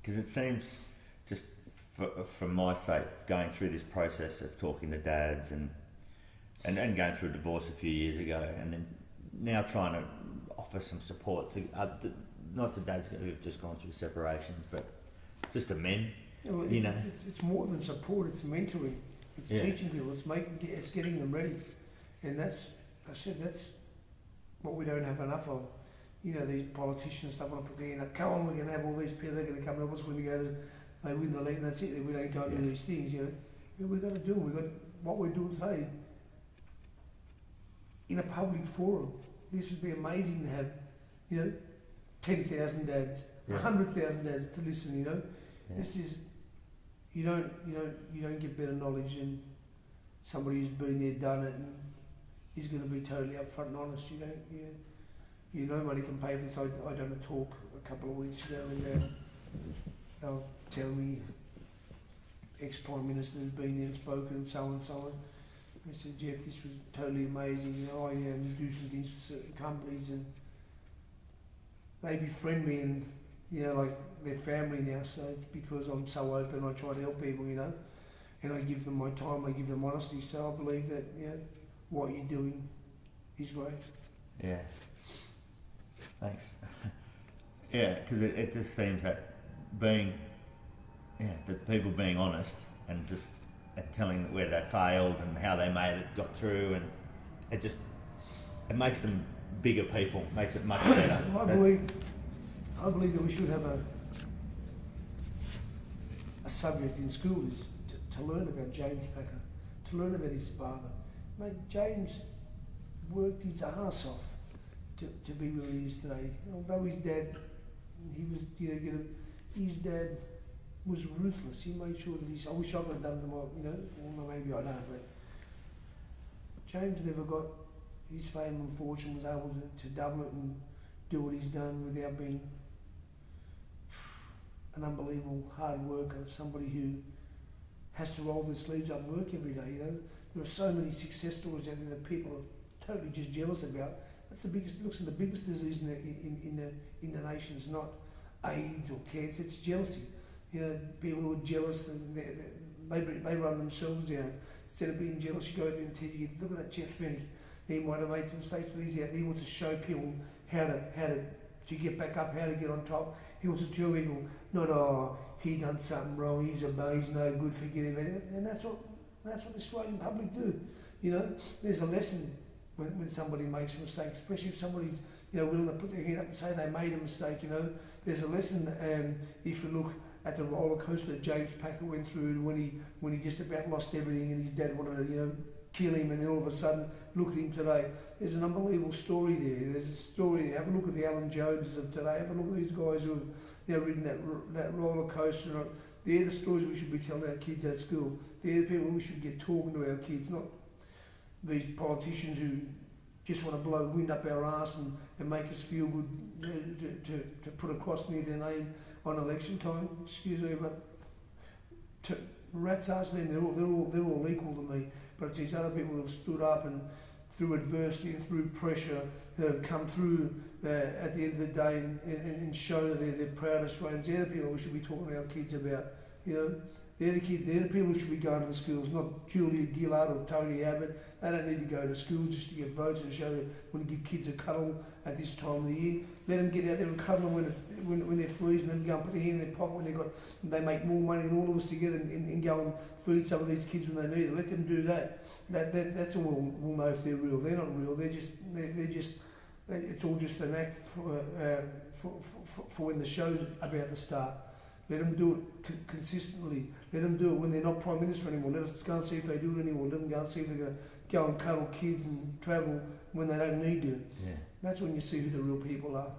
Because it seems, just for my sake, going through this process of talking to dads and going through a divorce a few years ago, and then now trying to offer some support to not to dads who've just gone through separations, but just to men. Well, you know, it's more than support. It's mentoring. It's teaching people. It's getting them ready, and that's what we don't have enough of. You know, these politicians stuff want to put their hand up. Come on, we're going to have all these people. They're going to come and help us when we go. They win the league. And that's it. We don't go and do these things. You know, we've got to do. We've got what we're doing today in a public forum. This would be amazing to have, you know, 10,000 dads, 100,000 dads to listen. You know, this is you don't get better knowledge than somebody who's been there, done it, and is going to be totally upfront and honest. You know, money can pay for this. I done a talk a couple of weeks ago, and they were telling me ex-prime minister has been there and spoken and so on and so on. I said, Jeff, this was totally amazing. You know, I do some things for certain companies, and they befriend me, and you know, like their family now. So it's because I'm so open. I try to help people, you know, and I give them my time. I give them honesty. So I believe that, you know, what you're doing is great. Yeah. Thanks. Yeah, because it just seems that the people being honest and just telling where they failed and how they made it, got through, and it makes them bigger people, makes it much better. I believe that we should have a subject in school is to learn about James Packer, to learn about his father. Mate, James worked his arse off to be where he is today. Although his dad, he was, you know, his dad was ruthless. He made sure that I wish I could have done them all, you know, although maybe I don't, but James never got his fame and fortune, was able to double it and do what he's done without being an unbelievable hard worker, somebody who has to roll their sleeves up and work every day, you know. There are so many success stories out there that people are totally just jealous about. That's the biggest disease in the nation is not AIDS or cancer, it's jealousy. You know, people who are jealous and they run themselves down. Instead of being jealous, you go out there and tell you, look at that Jeff Fenech. He might have made some mistakes, but he's out there. He wants to show people how to get back up, how to get on top. He wants to tell people, not he done something wrong, he's no good, forget him. And that's what the Australian public do. You know, there's a lesson when somebody makes a mistake, especially if somebody's, you know, willing to put their hand up and say they made a mistake. You know, there's a lesson if you look at the roller coaster that James Packer went through when he just about lost everything and his dad wanted to, you know, kill him, and then all of a sudden look at him today. There's an unbelievable story there. There's a story there. Have a look at the Alan Joneses of today. Have a look at these guys who have, you know, ridden that roller coaster. They're the stories we should be telling our kids at school. They're the people we should get talking to our kids, not these politicians who just want to blow wind up our arse and make us feel good, you know, to put a cross near their name on election time. Excuse me, but rats ask them. They're all equal to me. But it's these other people who have stood up and through adversity and through pressure that have come through at the end of the day and show that they're proud Australians. They're the people we should be talking to our kids about. You know, they're the people who should be going to the schools, not Julia Gillard or Tony Abbott. They don't need to go to school just to get votes and show that when you give kids a cuddle at this time of the year. Let them get out there and cuddle when they're freezing and go and put their hand in their pocket when they make more money than all of us together and go and feed some of these kids when they need it. Let them do that. That's all we'll know if they're real. They're not real. They're just. It's all just an act for when the show's about to start. Let them do it consistently. Let them do it when they're not Prime Minister anymore. Let us go and see if they do it anymore. Let them go and see if they're going to go and cuddle kids and travel when they don't need to. Yeah. That's when you see who the real people are.